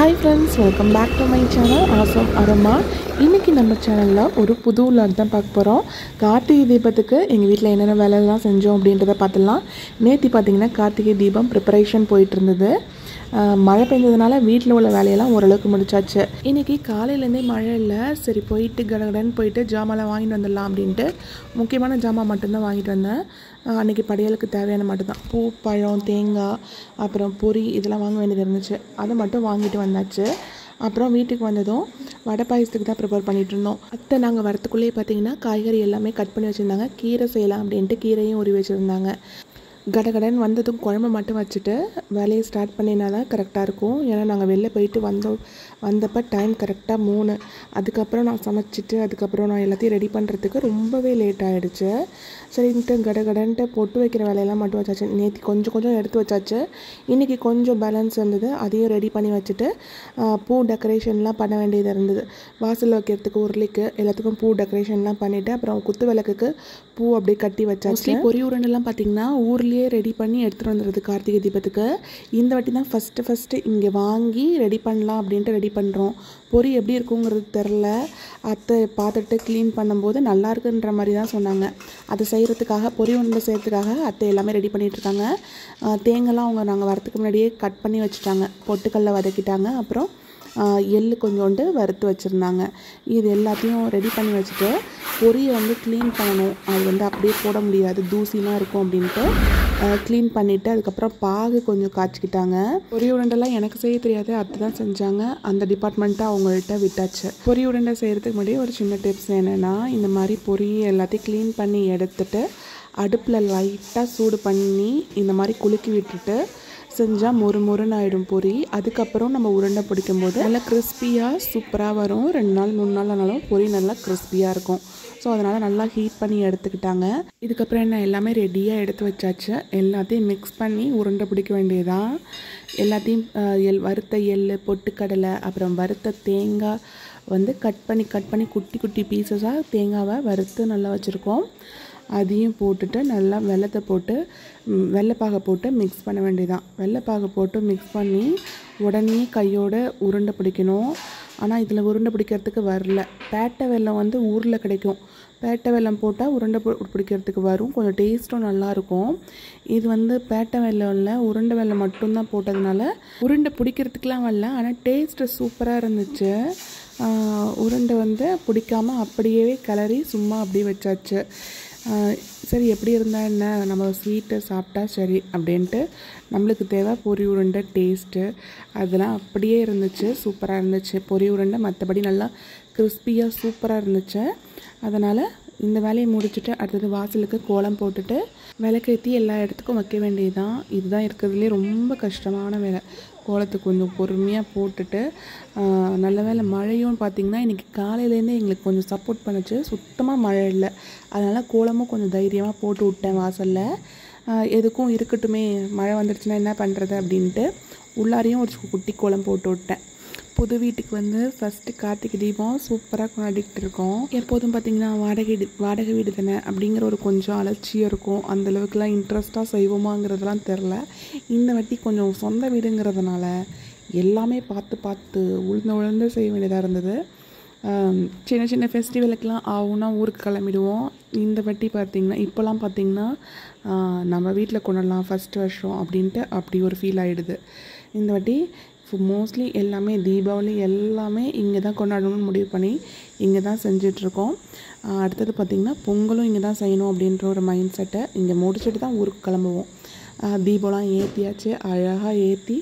Hi friends, welcome back to my channel awesome அரமா. இன்றைக்கி நம்ம சேனலில் ஒரு புது விளாக் தான் பார்க்க போகிறோம். கார்த்திகை தீபத்துக்கு எங்கள் வீட்டில் என்னென்ன வேலையெல்லாம் செஞ்சோம் அப்படின்றத பார்த்துடலாம். நேற்று பார்த்திங்கன்னா கார்த்திகை தீபம் ப்ரிப்பரேஷன் போயிட்டு இருந்தது. மழை பெஞ்சதுனால வீட்டில் உள்ள வேலையெல்லாம் ஓரளவுக்கு முடிச்சாச்சு. இன்றைக்கி காலையிலேருந்தே மழை இல்லை. சரி போயிட்டு கடகடன்னு போயிட்டு ஜாமான்லாம் வாங்கிட்டு வந்துடலாம் அப்படின்ட்டு முக்கியமான ஜாமான் மட்டும்தான் வாங்கிட்டு வந்தேன். அன்றைக்கி படையலுக்கு தேவையான மட்டும்தான் பூ, பழம், தேங்காய், அப்புறம் பொரி இதெல்லாம் வாங்க வேண்டியது இருந்துச்சு. அதை மட்டும் வாங்கிட்டு வந்தாச்சு. அப்புறம் வீட்டுக்கு வந்ததும் வடை பாயசத்துக்கு தான் ப்ரிப்பேர் பண்ணிகிட்டு இருந்தோம். அத்தை நாங்கள் வரத்துக்குள்ளேயே பார்த்திங்கன்னா காய்கறி எல்லாமே கட் பண்ணி வச்சுருந்தாங்க. கீரை செய்யலாம் அப்படின்ட்டு கீரையும் உருவி வச்சுருந்தாங்க. கடகடன் வந்ததும் குழம்பு மட்டும் வச்சுட்டு வேலையை ஸ்டார்ட் பண்ணினா தான் கரெக்டாக இருக்கும். ஏன்னா நாங்கள் வெளில போயிட்டு வந்தப்போ டைம் கரெக்டாக 3. அதுக்கப்புறம் நான் சமைச்சிட்டு அதுக்கப்புறம் நான் எல்லாத்தையும் ரெடி பண்ணுறதுக்கு ரொம்பவே லேட் ஆகிடுச்சு. சரின்ட்டு கடகடன்ட்டு பொட்டு வைக்கிற வேலையெல்லாம் மட்டும் வச்சாச்சு. நேற்று கொஞ்சம் எடுத்து வச்சாச்சு. இன்றைக்கி கொஞ்சம் பேலன்ஸ் இருந்தது, அதையும் ரெடி பண்ணி வச்சுட்டு பூ டெக்கரேஷன்லாம் பண்ண வேண்டியது இருந்தது. வாசல் வைக்கிறதுக்கு உருளிக்கு எல்லாத்துக்கும் பூ டெக்கரேஷன்லாம் பண்ணிவிட்டு அப்புறம் குத்து விளக்குக்கு பூ அப்படியே கட்டி வச்சாச்சு. பொரி உருண்டெல்லாம் பார்த்திங்கன்னா ஊர்லேயே ரெடி பண்ணி எடுத்துகிட்டு வந்துடுறது கார்த்திகை தீபத்துக்கு. இந்த வாட்டி தான் ஃபஸ்ட்டு இங்கே வாங்கி ரெடி பண்ணலாம் அப்படின்ட்டு ரெடி பண்ணுறோம். பொரி எப்படி இருக்குங்கிறது தெரில. அத்தை பார்த்துட்டு க்ளீன் பண்ணும்போது நல்லா இருக்குன்ற மாதிரி தான் சொன்னாங்க. அதை செய்கிறதுக்காக பொரி உருண்டை செய்கிறதுக்காக அத்தை எல்லாமே ரெடி பண்ணிகிட்ருக்காங்க. தேங்காய்லாம் நாங்கள் வரத்துக்கு முன்னாடியே கட் பண்ணி வச்சுட்டாங்க. பொட்டுக்கல்ல வதக்கிட்டாங்க. அப்புறம் எள்ளு கொஞ்சோண்டு வறுத்து வச்சுருந்தாங்க. இது எல்லாத்தையும் ரெடி பண்ணி வச்சுட்டு பொரியை க்ளீன் பண்ணணும். அது அப்படியே போட முடியாது, தூசிலாம் இருக்கும் அப்படின்ட்டு க்ளீன் பண்ணிவிட்டு அதுக்கப்புறம் பாகு கொஞ்சம் காய்ச்சிக்கிட்டாங்க. பொரி உருண்டெல்லாம் எனக்கு செய்ய தெரியாது, அத்தை தான் செஞ்சாங்க. அந்த டிபார்ட்மெண்ட்டை அவங்கள்ட்ட விட்டாச்சு. பொரி உருண்டை செய்கிறதுக்கு முன்னாடி ஒரு சின்ன டிப்ஸ் என்னென்னா, இந்த மாதிரி பொரியை எல்லாத்தையும் க்ளீன் பண்ணி எடுத்துட்டு அடுப்பில் லைட்டாக சூடு பண்ணி இந்த மாதிரி குலுக்கி விட்டுட்டு செஞ்சால் மொறுன்னு ஆகிடும் பொரி. அதுக்கப்புறம் நம்ம உருண்டை பிடிக்கும் போது நல்லா கிறிஸ்பியாக சூப்பராக வரும். 2 நாள் 3 நாள் ஆனாலும் பொரி நல்லா கிறிஸ்பியாக இருக்கும். ஸோ அதனால் நல்லா ஹீட் பண்ணி எடுத்துக்கிட்டாங்க. இதுக்கப்புறம் என்ன எல்லாமே ரெடியாக எடுத்து வச்சாச்சு. எல்லாத்தையும் மிக்ஸ் பண்ணி உருண்டை பிடிக்க வேண்டியதான். எல்லாத்தையும் வறுத்த எள், பொட்டுக்கடலை, அப்புறம் வறுத்த தேங்காய் கட் பண்ணி குட்டி குட்டி பீசஸாக தேங்காவை வறுத்து நல்லா வச்சுருக்கோம். அதையும் போட்டுட்டு நல்லா வெள்ளைப்பாகை போட்டு மிக்ஸ் பண்ண வேண்டியதான். வெள்ளைப்பாகை போட்டு மிக்ஸ் பண்ணி உடனே கையோட உருண்டை பிடிக்கணும். ஆனால் இதில் உருண்டை பிடிக்கிறதுக்கு வரல. பேட்டை வெல்லம் ஊரில் கிடைக்கும். பேட்டை வெல்லம் போட்டால் உருண்டை பிடிக்கிறதுக்கு வரும். கொஞ்சம் டேஸ்ட்டும் நல்லாயிருக்கும். இது பேட்டை வெல்லம் இல்லை, உருண்டை வெல்லம் மட்டும்தான் போட்டதுனால உருண்டை பிடிக்கிறதுக்கெலாம் வரல. ஆனால் டேஸ்ட்டு சூப்பராக இருந்துச்சு. உருண்டை பிடிக்காமல் அப்படியே கிளறி சும்மா அப்படியே வச்சாச்சு. சரி எப்படி இருந்தால் என்ன, நம்ம ஸ்வீட்டை சாப்பிட்டா சரி அப்படின்ட்டு நம்மளுக்கு தேவை பொரி உருண்டை டேஸ்ட்டு அதெல்லாம் அப்படியே இருந்துச்சு. சூப்பராக இருந்துச்சு பொரி உருண்டை. மற்றபடி நல்லா கிறிஸ்பியாக சூப்பராக இருந்துச்சு. அதனால் இந்த வேலையை முடிச்சுட்டு அடுத்தது வாசலுக்கு கோலம் போட்டுட்டு விளக்கேற்றி எல்லா இடத்துக்கும் வைக்க வேண்டியதுதான். இதுதான் இருக்கிறதுலே ரொம்ப கஷ்டமான வேலை. கோலத்தை கொஞ்சம் பொறுமையாக போட்டுட்டு நல்ல வேலை மழையும் பார்த்திங்கன்னா இன்றைக்கி காலையிலேருந்தே எங்களுக்கு கொஞ்சம் சப்போர்ட் பண்ணிச்சு. சுத்தமாக மழை இல்லை. அதனால் கோலமும் கொஞ்சம் தைரியமாக போட்டு விட்டேன் வாசலில். எதுக்கும் இருக்கட்டுமே, மழை வந்துடுச்சுன்னா என்ன பண்ணுறது அப்படின்ட்டு உள்ளாரையும் ஒரு குட்டி கோலம் போட்டு விட்டேன். புது வீட்டுக்கு ஃபஸ்ட்டு கார்த்திகை தீபம் சூப்பராக கொண்டாடிக்கிட்டு இருக்கோம். எப்போதும் பார்த்திங்கன்னா வாடகை வீடு தானே அப்படிங்கிற ஒரு கொஞ்சம் அலட்சியம் இருக்கும். அந்தளவுக்குலாம் இன்ட்ரெஸ்ட்டாக செய்வோமாங்கிறதுலாம் தெரில. இந்த வாட்டி கொஞ்சம் சொந்த வீடுங்கிறதுனால எல்லாமே பார்த்து உழுந்து செய்ய வேண்டியதாக இருந்தது. சின்ன ஃபெஸ்டிவலுக்கெலாம் ஆகும்னா ஊருக்கு கிளம்பிடுவோம். இந்த வாட்டி இப்போலாம் பார்த்திங்கன்னா நம்ம வீட்டில் கொண்டாடலாம் ஃபஸ்ட் வருஷம் அப்படின்ட்டு அப்படி ஒரு ஃபீல் ஆகிடுது. இந்த வாட்டி மோஸ்ட்லி எல்லாமே தீபாவளி எல்லாமே இங்கே தான் கொண்டாடணும்னு முடிவு பண்ணி இங்கே தான் செஞ்சிட்ருக்கோம். அடுத்தது பார்த்திங்கன்னா பொங்கலும் இங்கே தான் செய்யணும் அப்படின்ற ஒரு மைண்ட் செட்டை இங்கே முடிச்சுட்டு தான் ஊருக்கு கிளம்புவோம். தீபம்லாம் ஏற்றியாச்சு. அழகாக ஏற்றி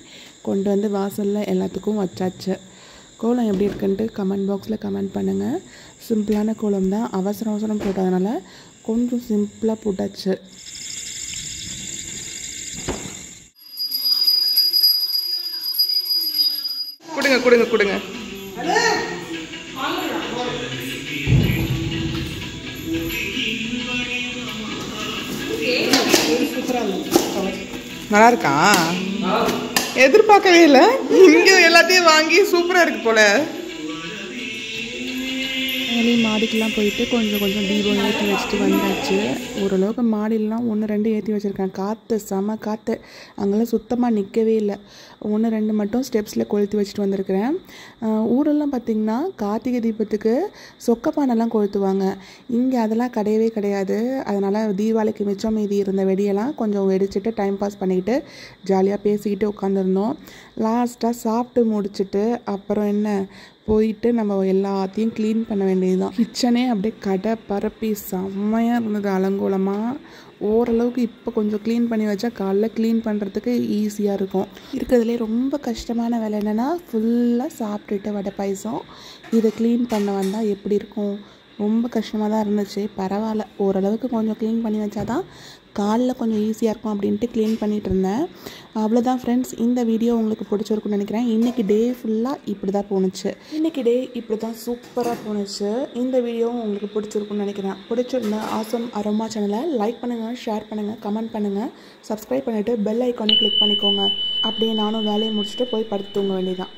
கொண்டு வாசலில் எல்லாத்துக்கும் வச்சாச்சு. கோலம் எப்படி இருக்குன்ட்டு கமெண்ட் பாக்ஸில் கமெண்ட் பண்ணுங்கள். சிம்பிளான கோலம் தான், அவசரம் போட்டதுனால கொஞ்சம் சிம்பிளாக போட்டாச்சு. கொடுங்க நல்லா இருக்கா? எதிர்பார்க்கவே இல்லை. இங்கே எல்லாத்தையும் வாங்கி சூப்பராக இருக்கு போல. மேலே மாடிக்கெலாம் போயிட்டு கொஞ்சம் தீபம் ஏற்றி வச்சுட்டு வந்தாச்சு. ஓரளவுக்கு மாடிலாம் 1, 2 ஏற்றி வச்சுருக்கேன். காற்று செம காற்று, அங்கெல்லாம் சுத்தமாக நிற்கவே இல்லை. 1, 2 மட்டும் ஸ்டெப்ஸில் கொளுத்தி வச்சுட்டு வந்திருக்கிறேன். ஊரெல்லாம் பார்த்திங்கன்னா கார்த்திகை தீபத்துக்கு சொக்கப்பானெல்லாம் கொளுத்துவாங்க. இங்கே அதெல்லாம் கிடையவே கிடையாது. அதனால் தீபாவளிக்கு மிச்சம் மீதி இருந்த வெடியெல்லாம் கொஞ்சம் வெடிச்சிட்டு டைம் பாஸ் பண்ணிக்கிட்டு ஜாலியாக பேசிக்கிட்டு உட்காந்துருந்தோம். லாஸ்ட்டாக சாப்பிட்டு முடிச்சுட்டு அப்புறம் என்ன போயிட்டு நம்ம எல்லாத்தையும் க்ளீன் பண்ண வேண்டியதுதான். கிச்சனே அப்படியே கடை பரப்பி செம்மையாக இருந்தது அலங்கோலமாக. ஓரளவுக்கு இப்போ கொஞ்சம் க்ளீன் பண்ணி வச்சா காலைல க்ளீன் பண்ணுறதுக்கு ஈஸியாக இருக்கும். இருக்கிறதுலே ரொம்ப கஷ்டமான வேலை என்னென்னா ஃபுல்லாக சாப்பிட்டுட்டு வடை பாயசம் இதை க்ளீன் பண்ண வந்தால் எப்படி இருக்கும்? ரொம்ப கஷ்டமாக தான் இருந்துச்சு. பரவாயில்ல, ஓரளவுக்கு கொஞ்சம் க்ளீன் பண்ணி வச்சா தான் காலைல கொஞ்சம் ஈஸியாக இருக்கும் அப்படின்ட்டு க்ளீன் பண்ணிகிட்டு இருந்தேன். அவ்வளோதான் ஃப்ரெண்ட்ஸ், இந்த வீடியோ உங்களுக்கு பிடிச்சிருக்குன்னு நினைக்கிறேன். இன்றைக்கி டே ஃபுல்லாக இப்படி தான் போணுச்சு. இன்றைக்கி டே இப்படி தான் சூப்பராக போணுச்சு. இந்த வீடியோவும் உங்களுக்கு பிடிச்சிருக்குன்னு நினைக்கிறேன். பிடிச்சிருந்தா ஆசம் அரோமா சேனலை லைக் பண்ணுங்கள், ஷேர் பண்ணுங்கள், கமெண்ட் பண்ணுங்கள், சப்ஸ்கிரைப் பண்ணிவிட்டு பெல் ஐக்கானே கிளிக் பண்ணிக்கோங்க. அப்படியே நானும் வேலையை முடிச்சுட்டு போய் படுத்து தூங்க வேண்டியதான்.